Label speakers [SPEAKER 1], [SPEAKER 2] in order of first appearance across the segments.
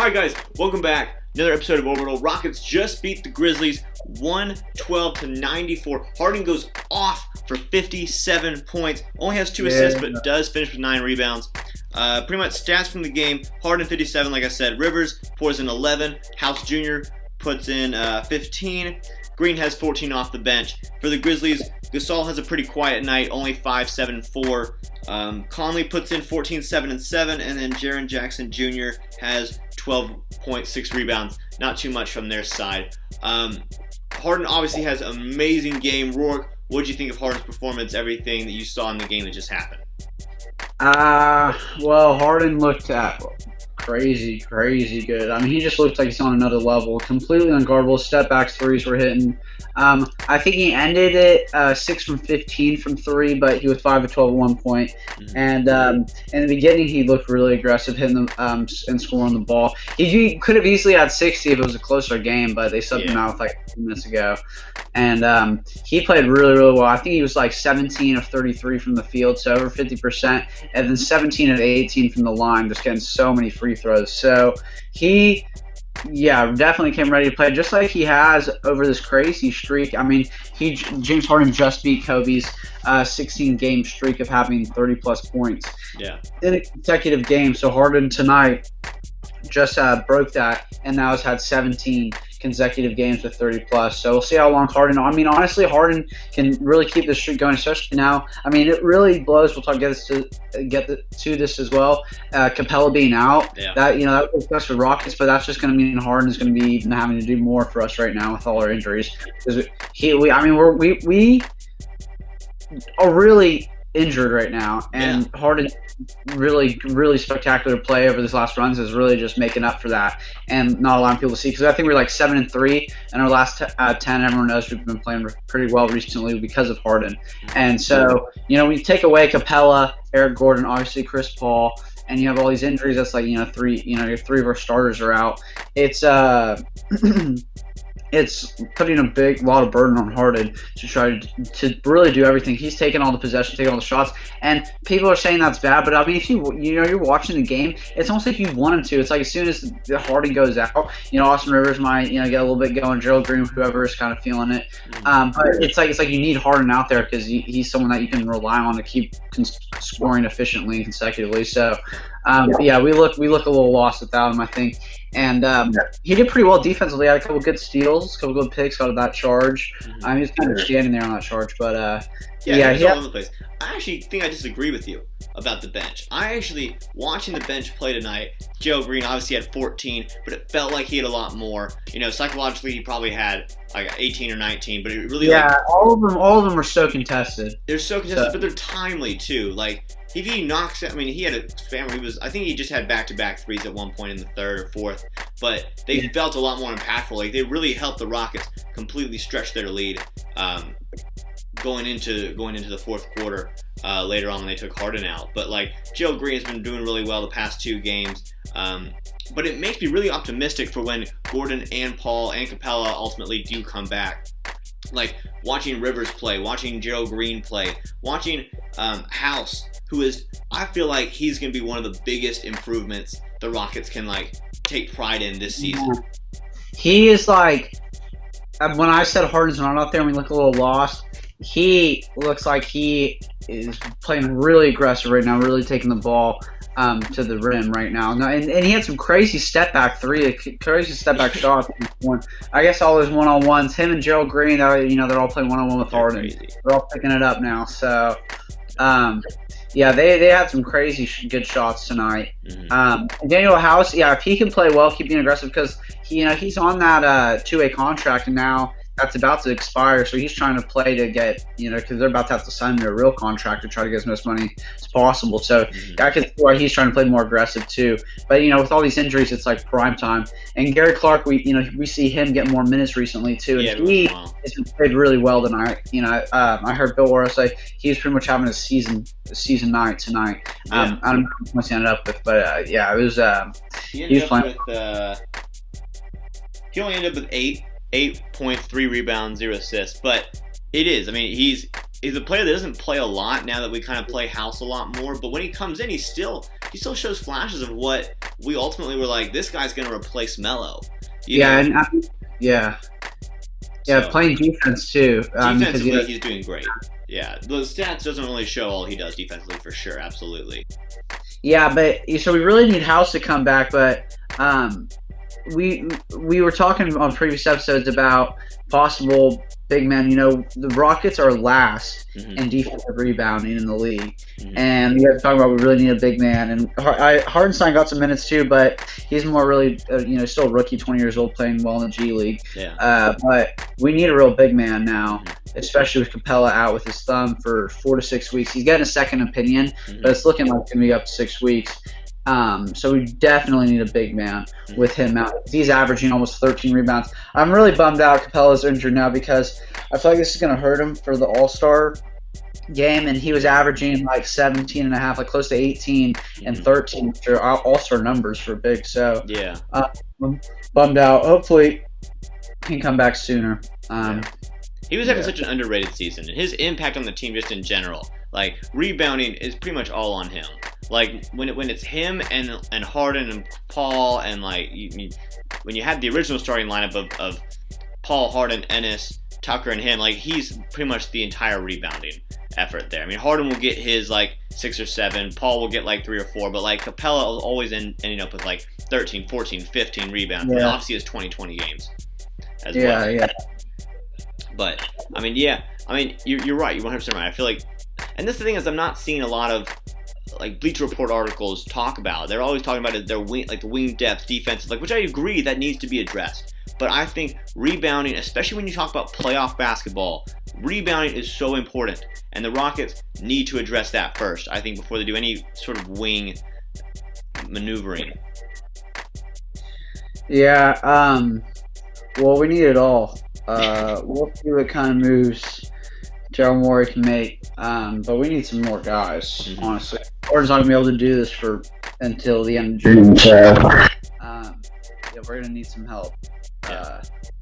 [SPEAKER 1] Alright guys, welcome back. Another episode of Orbital. Rockets just beat the Grizzlies 112-94. Harden goes off for 57 points. Only has 2 assists, but does finish with 9 rebounds. Pretty much stats from the game. Harden 57, like I said. Rivers pours in 11. House Jr. puts in 15. Green has 14 off the bench. For the Grizzlies, Gasol has a pretty quiet night, only 5, 7, 4. Conley puts in 14, 7, and 7, and then Jaren Jackson Jr. has 12.6 rebounds. Not too much from their side. Harden obviously has an amazing game. Rourke, what did you think of Harden's performance, everything that you saw in the game that just happened?
[SPEAKER 2] Well, Harden looked crazy good. I mean, he just looked like he's on another level. Completely unguardable. Step back threes were hitting. I think he ended it 6 from 15 from 3, but he was 5 of 12 at one point. And in the beginning, he looked really aggressive, hitting them and scoring the ball. He could have easily had 60 if it was a closer game, but they subbed him out with like 2 minutes ago. And he played really well. I think he was like 17 of 33 from the field, so over 50%, and then 17 of 18 from the line, just getting so many free throws. So he, definitely came ready to play, just like he has over this crazy streak. I mean, James Harden just beat Kobe's 16-game streak of having 30-plus points in a consecutive game. So Harden tonight just broke that, and now has had 17 consecutive games with 30-plus. So we'll see how long Harden. I mean, honestly, Harden can really keep this streak going, especially now. I mean, it really blows. We'll get to this as well. Capella being out, that was best for Rockets, but that's just going to mean Harden is going to be even having to do more for us right now with all our injuries. Because we are really injured right now, and Harden really spectacular play over this last runs is really just making up for that and not allowing people to see, because I think we're like 7-3 in our last 10. Everyone knows we've been playing pretty well recently because of Harden, and so we take away Capella, Eric Gordon, obviously Chris Paul, and you have all these injuries. That's like three of our starters are out. It's putting a lot of burden on Harden to try to really do everything. He's taking all the possession, taking all the shots, and people are saying that's bad. But I mean, if you're watching the game, it's almost like you want him to. It's like as soon as the Harden goes out, Austin Rivers might get a little bit going. Gerald Green, whoever is kind of feeling it. But it's like you need Harden out there because he's someone that you can rely on to keep scoring efficiently and consecutively. So we look a little lost without him, I think. And he did pretty well defensively. Had a couple good steals, a couple good picks out of that charge. He was kind of standing there on that charge, but
[SPEAKER 1] he was all over the place. I actually think I disagree with you about the bench. Watching the bench play tonight, Joe Green obviously had 14, but it felt like he had a lot more. Psychologically he probably had like 18 or 19, but it really
[SPEAKER 2] all of them are so contested.
[SPEAKER 1] They're so contested, but they're timely too. Like if he knocks it, I mean, he had a family. I think he just had back-to-back threes at one point in the third or fourth, but they felt a lot more impactful. Like they really helped the Rockets completely stretch their lead going into the fourth quarter later on when they took Harden out. But like Joe Green has been doing really well the past 2 games. But it makes me really optimistic for when Gordon and Paul and Capella ultimately do come back. Like watching Rivers play, watching Joe Green play, watching House, I feel like he's going to be one of the biggest improvements the Rockets can take pride in this season.
[SPEAKER 2] He is like, when I said Harden's not out there and we look a little lost, he looks like he is playing really aggressive right now, really taking the ball to the rim right now. And he had some crazy step back shots. I guess all those one-on-ones, him and Gerald Green, they're all playing one-on-one with Harden. They're all picking it up now. So, they had some crazy good shots tonight. Daniel House, if he can play well, keep being aggressive, because he's on that 2-way contract, and now that's about to expire, so he's trying to play to get, because they're about to have to sign him to a real contract to try to get as much money as possible. So I can see why he's trying to play more aggressive too. But with all these injuries, it's like prime time. And Gary Clark, we see him get more minutes recently too, and he has played really well tonight. I heard Bill Orr say he's pretty much having a season night tonight. I don't know how much he ended up with, but it was. He was playing.
[SPEAKER 1] He only ended up with 8.3 rebounds, 0 assists, but it is. I mean, he's a player that doesn't play a lot now that we kind of play House a lot more, but when he comes in, he's still he still shows flashes of what we ultimately were like. This guy's going to replace Melo. You
[SPEAKER 2] Yeah,
[SPEAKER 1] know?
[SPEAKER 2] and yeah,
[SPEAKER 1] So,
[SPEAKER 2] playing defense too.
[SPEAKER 1] defensively, he's doing great. Yeah, the stats doesn't really show all he does defensively for sure. Absolutely.
[SPEAKER 2] Yeah, but so we really need House to come back, but we were talking on previous episodes about possible big men. You know, the Rockets are last in defensive rebounding in the league, and we have to talk about we really need a big man. And Hardenstein got some minutes too, but he's more really still a rookie, 20 years old, playing well in the G League.
[SPEAKER 1] Yeah.
[SPEAKER 2] But we need a real big man now, especially with Capella out with his thumb for 4 to 6 weeks. He's getting a second opinion, but it's looking like it's gonna be up to 6 weeks. So we definitely need a big man with him out. He's averaging almost 13 rebounds. I'm really bummed out Capella's injured now because I feel like this is going to hurt him for the All-Star game, and he was averaging like 17 and a half, like close to 18 and 13, which are All-Star numbers for big. So
[SPEAKER 1] yeah,
[SPEAKER 2] I'm bummed out. Hopefully he can come back sooner.
[SPEAKER 1] He was having such an underrated season, and his impact on the team just in general, like rebounding, is pretty much all on him. Like when it's him and Harden and Paul, and like when you had the original starting lineup of Paul, Harden, Ennis, Tucker, and him, like he's pretty much the entire rebounding effort there. I mean, Harden will get his like 6 or 7, Paul will get like 3 or 4, but like Capella will always ending up with like 13, 14, 15 rebounds. And obviously his 20 games as well. Yeah. But I mean, you're right. You're 100% right. I feel like, and this the thing is, I'm not seeing a lot of like Bleacher Report articles talk about. They're always talking about their wing, like the wing depth, defense, like, which I agree that needs to be addressed. But I think rebounding, especially when you talk about playoff basketball, rebounding is so important, and the Rockets need to address that first, I think, before they do any sort of wing maneuvering.
[SPEAKER 2] Yeah. Well, we need it all. We'll see what kind of moves Daryl Morey can make, but we need some more guys, honestly. Gordon's not going to be able to do this until the end of June, so we're going to need some help.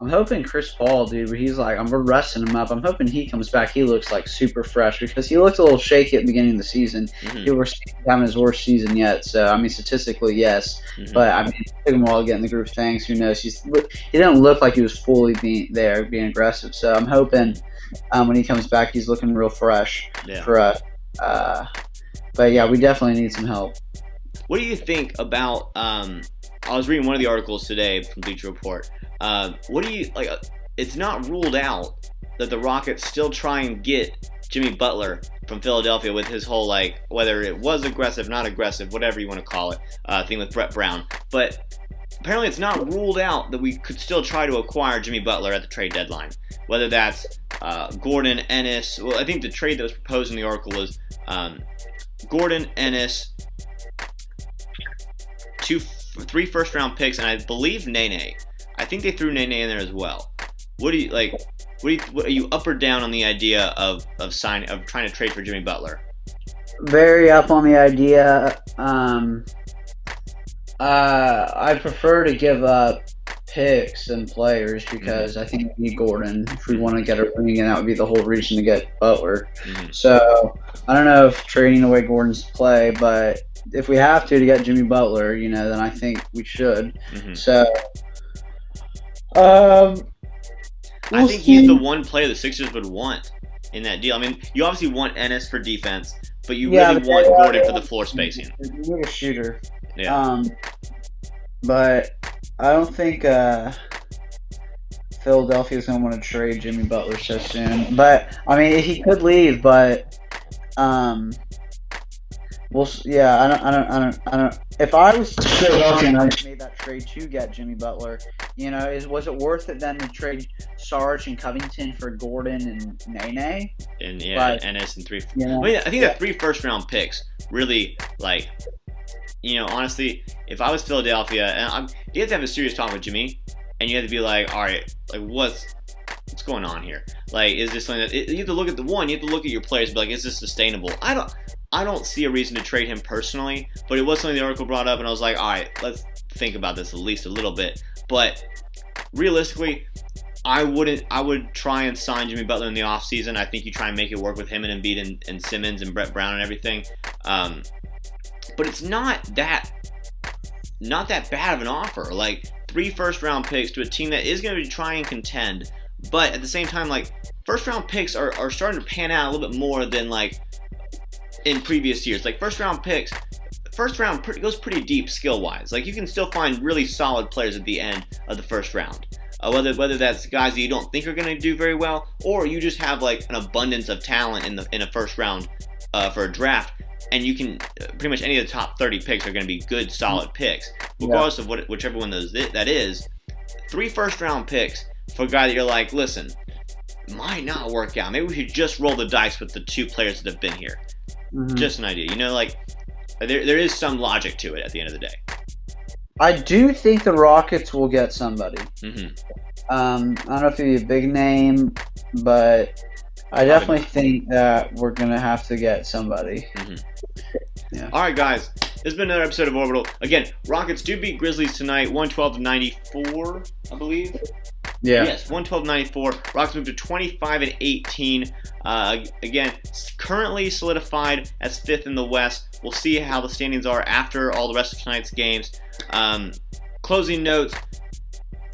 [SPEAKER 2] I'm hoping Chris Paul, dude, where he's like, we're resting him up. I'm hoping he comes back. He looks like super fresh because he looked a little shaky at the beginning of the season. He was having his worst season yet. So, I mean, statistically, yes. But, I mean, it took him a while to get in the groove of things. Who knows? He didn't look like he was fully being aggressive. So, I'm hoping when he comes back, he's looking real fresh for us. But, yeah, we definitely need some help.
[SPEAKER 1] What do you think about I was reading one of the articles today from Bleacher Report. What do you like? It's not ruled out that the Rockets still try and get Jimmy Butler from Philadelphia with his whole like whether it was aggressive, not aggressive, whatever you want to call it, thing with Brett Brown. But apparently, it's not ruled out that we could still try to acquire Jimmy Butler at the trade deadline. Whether that's Gordon, Ennis. Well, I think the trade that was proposed in the article was Gordon, Ennis, 3 first-round picks, and I believe Nene. I think they threw Nene in there as well. What do you like? What are you up or down on the idea of trying to trade for Jimmy Butler?
[SPEAKER 2] Very up on the idea. I prefer to give up picks and players because I think we need Gordon if we want to get a ring, and that would be the whole reason to get Butler. So I don't know if trading away Gordon's play, but if we have to get Jimmy Butler, then I think we should. So
[SPEAKER 1] I think he's the one player the Sixers would want in that deal. I mean, you obviously want Ennis for defense, but you really want Gordon for the floor spacing.
[SPEAKER 2] You need a shooter.
[SPEAKER 1] Yeah.
[SPEAKER 2] But I don't think Philadelphia is going to want to trade Jimmy Butler so soon. But I mean, he could leave, but I don't. If I was Philadelphia and I made that trade to get Jimmy Butler, was it worth it then to trade Sarge and Covington for Gordon and Nene?
[SPEAKER 1] And Ennis and 3. I mean, I think the 3 first-round picks really honestly, if I was Philadelphia, and you have to have a serious talk with Jimmy, and you have to be like, all right, like what's going on here? Like, is this something that you have to look at you have to look at your players, and be like, is this sustainable? I don't see a reason to trade him personally, but it was something the article brought up, and I was like, all right, let's think about this at least a little bit. But realistically, I would try and sign Jimmy Butler in the offseason. I think you try and make it work with him and Embiid and Simmons and Brett Brown and everything. but it's not that bad of an offer. Like 3 first-round picks to a team that is going to be trying and contend, but at the same time, like first-round picks are starting to pan out a little bit more than like in previous years. Like first round goes pretty deep skill-wise. Like you can still find really solid players at the end of the first round. Whether that's guys that you don't think are going to do very well, or you just have like an abundance of talent in a first round for a draft, and you can pretty much any of the top 30 picks are going to be good, solid picks, regardless of whichever one that is. 3 first-round picks for a guy that you're like, listen, might not work out. Maybe we should just roll the dice with the 2 players that have been here. Mm-hmm. Just an idea, like there is some logic to it at the end of the day.
[SPEAKER 2] I do think the Rockets will get somebody.
[SPEAKER 1] Mm-hmm.
[SPEAKER 2] I don't know if it'll be a big name, but I definitely think that we're going to have to get somebody.
[SPEAKER 1] Mm-hmm. Yeah. All right, guys. This has been another episode of Orbital. Again, Rockets do beat Grizzlies tonight, 112-94, I believe.
[SPEAKER 2] Yeah.
[SPEAKER 1] Yes, 112-94. Rockets moved to 25-18. Again, currently solidified as 5th in the West. We'll see how the standings are after all the rest of tonight's games. Closing notes.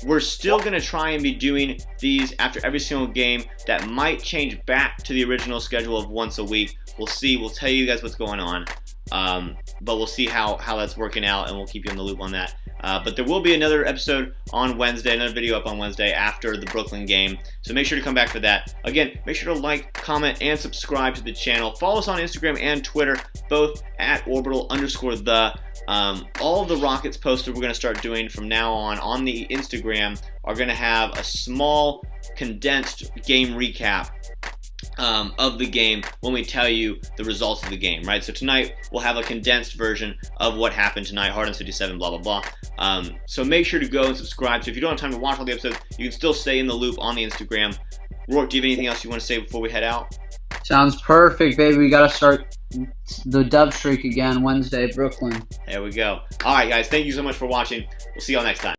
[SPEAKER 1] We're still going to try and be doing these after every single game. That might change back to the original schedule of once a week. We'll see. We'll tell you guys what's going on. But we'll see how that's working out, and we'll keep you in the loop on that. But there will be another episode on Wednesday, another video up on Wednesday after the Brooklyn game. So make sure to come back for that. Again, make sure to like, comment, and subscribe to the channel. Follow us on Instagram and Twitter, both at Orbital_the. All of the Rockets posters we're going to start doing from now on the Instagram are going to have a small, condensed game recap of the game when we tell you the results of the game, right? So tonight we'll have a condensed version of what happened tonight, Harden's 57, blah, blah, blah. So make sure to go and subscribe. So if you don't have time to watch all the episodes, you can still stay in the loop on the Instagram. Rourke, do you have anything else you want to say before we head out?
[SPEAKER 2] Sounds perfect, baby. We got to start the dub streak again Wednesday, Brooklyn.
[SPEAKER 1] There we go. All right, guys. Thank you so much for watching. We'll see y'all next time.